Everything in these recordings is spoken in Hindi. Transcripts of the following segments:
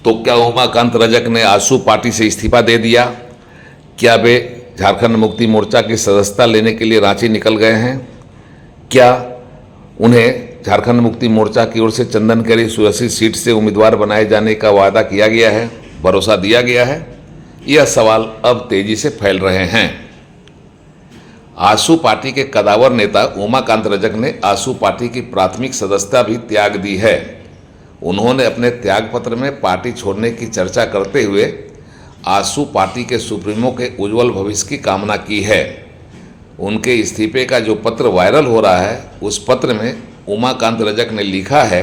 तो क्या उमाकांत रजक ने आजसू पार्टी से इस्तीफा दे दिया? क्या वे झारखंड मुक्ति मोर्चा की सदस्यता लेने के लिए रांची निकल गए हैं? क्या उन्हें झारखंड मुक्ति मोर्चा की ओर से चंदन केरी 86 सीट से उम्मीदवार बनाए जाने का वादा किया गया है, भरोसा दिया गया है? यह सवाल अब तेजी से फैल रहे हैं। आजसू पार्टी के कदावर नेता उमाकांत रजक ने आजसू पार्टी की प्राथमिक सदस्यता भी त्याग दी है। उन्होंने अपने त्यागपत्र में पार्टी छोड़ने की चर्चा करते हुए आजसू पार्टी के सुप्रीमो के उज्जवल भविष्य की कामना की है। उनके इस्तीफे का जो पत्र वायरल हो रहा है, उस पत्र में उमाकांत रजक ने लिखा है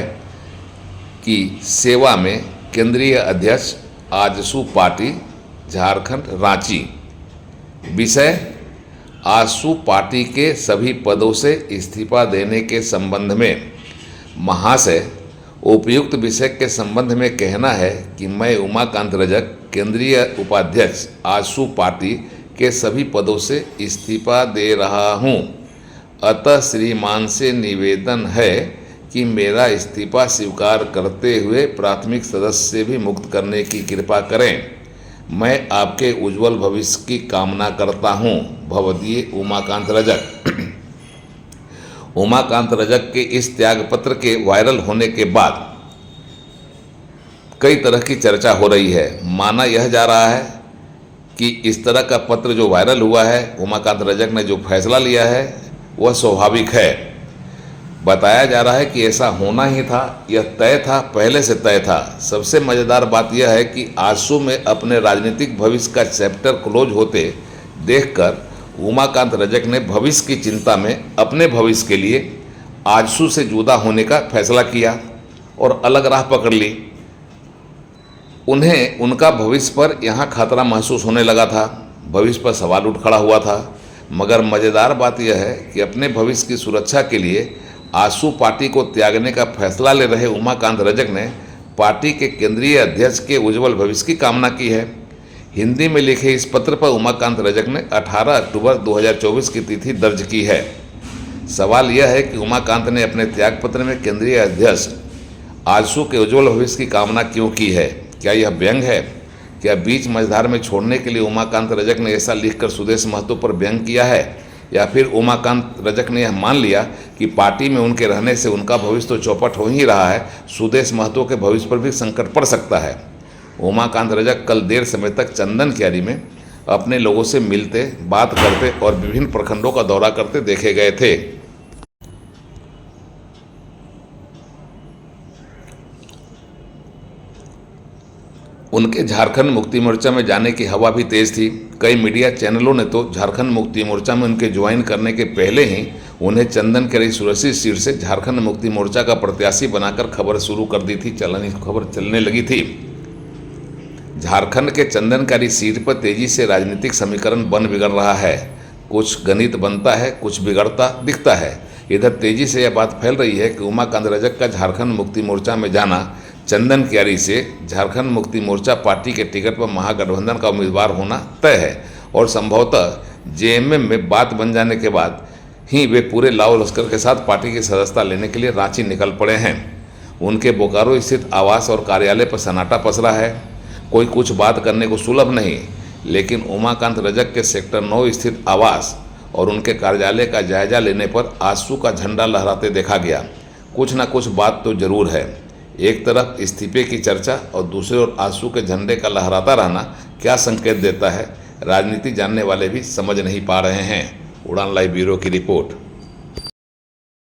कि सेवा में केंद्रीय अध्यक्ष आजसू पार्टी झारखंड रांची। विषय आजसू पार्टी के सभी पदों से इस्तीफा देने के संबंध में। महाशय, उपयुक्त विषय के संबंध में कहना है कि मैं उमाकांत रजक केंद्रीय उपाध्यक्ष आजसू पार्टी के सभी पदों से इस्तीफा दे रहा हूं। अतः श्रीमान से निवेदन है कि मेरा इस्तीफा स्वीकार करते हुए प्राथमिक सदस्य से भी मुक्त करने की कृपा करें। मैं आपके उज्जवल भविष्य की कामना करता हूं। भवदीय उमाकांत रजक। उमाकांत रजक के इस त्यागपत्र के वायरल होने के बाद कई तरह की चर्चा हो रही है। माना यह जा रहा है कि इस तरह का पत्र जो वायरल हुआ है, उमाकांत रजक ने जो फैसला लिया है वह स्वाभाविक है। बताया जा रहा है कि ऐसा होना ही था, यह तय था, पहले से तय था। सबसे मज़ेदार बात यह है कि आजसू में अपने राजनीतिक भविष्य का चैप्टर क्लोज होते देखकर उमाकांत रजक ने भविष्य की चिंता में अपने भविष्य के लिए आजसू से जुदा होने का फैसला किया और अलग राह पकड़ ली। उन्हें उनका भविष्य पर यहाँ खतरा महसूस होने लगा था, भविष्य पर सवाल उठ खड़ा हुआ था। मगर मज़ेदार बात यह है कि अपने भविष्य की सुरक्षा के लिए आजसू पार्टी को त्यागने का फैसला ले रहे उमाकांत रजक ने पार्टी के केंद्रीय अध्यक्ष के उज्जवल भविष्य की कामना की है। हिंदी में लिखे इस पत्र पर उमाकांत रजक ने 18 अक्टूबर 2024 की तिथि दर्ज की है। सवाल यह है कि उमाकांत ने अपने त्यागपत्र में केंद्रीय अध्यक्ष आजसू के उज्जवल भविष्य की कामना क्यों की है? क्या यह व्यंग है? क्या बीच मझधार में छोड़ने के लिए उमाकांत रजक ने ऐसा लिखकर सुदेश महतो पर व्यंग किया है? या फिर उमाकांत रजक ने यह मान लिया कि पार्टी में उनके रहने से उनका भविष्य तो चौपट हो ही रहा है, सुदेश महतो के भविष्य पर भी संकट पड़ सकता है। उमाकांत रजक कल देर समय तक चंदन क्यारी में अपने लोगों से मिलते, बात करते और विभिन्न प्रखंडों का दौरा करते देखे गए थे। उनके झारखंड मुक्ति मोर्चा में जाने की हवा भी तेज थी। कई मीडिया चैनलों ने तो झारखंड मुक्ति मोर्चा में उनके ज्वाइन करने के पहले ही उन्हें चंदन केरी 86 सीट से झारखंड मुक्ति मोर्चा का प्रत्याशी बनाकर खबर शुरू कर दी थी, खबर चलने लगी थी। झारखंड के चंदन केरी सीट पर तेजी से राजनीतिक समीकरण बन बिगड़ रहा है। कुछ गणित बनता है, कुछ बिगड़ता दिखता है। इधर तेजी से यह बात फैल रही है कि उमाकांत रजक का झारखंड मुक्ति मोर्चा में जाना चंदन क्यारी से झारखंड मुक्ति मोर्चा पार्टी के टिकट पर महागठबंधन का उम्मीदवार होना तय है और संभवतः जेएमएम में बात बन जाने के बाद ही वे पूरे लाव लश्कर के साथ पार्टी की सदस्यता लेने के लिए रांची निकल पड़े हैं। उनके बोकारो स्थित आवास और कार्यालय पर सन्नाटा पसरा है। कोई कुछ बात करने को सुलभ नहीं, लेकिन उमाकांत रजक के सेक्टर 9 स्थित आवास और उनके कार्यालय का जायजा लेने पर आजसू का झंडा लहराते देखा गया। कुछ ना कुछ बात तो जरूर है। एक तरफ इस्तीफे की चर्चा और दूसरी ओर आजसू के झंडे का लहराता रहना क्या संकेत देता है, राजनीति जानने वाले भी समझ नहीं पा रहे हैं। उड़ान लाइव ब्यूरो की रिपोर्ट।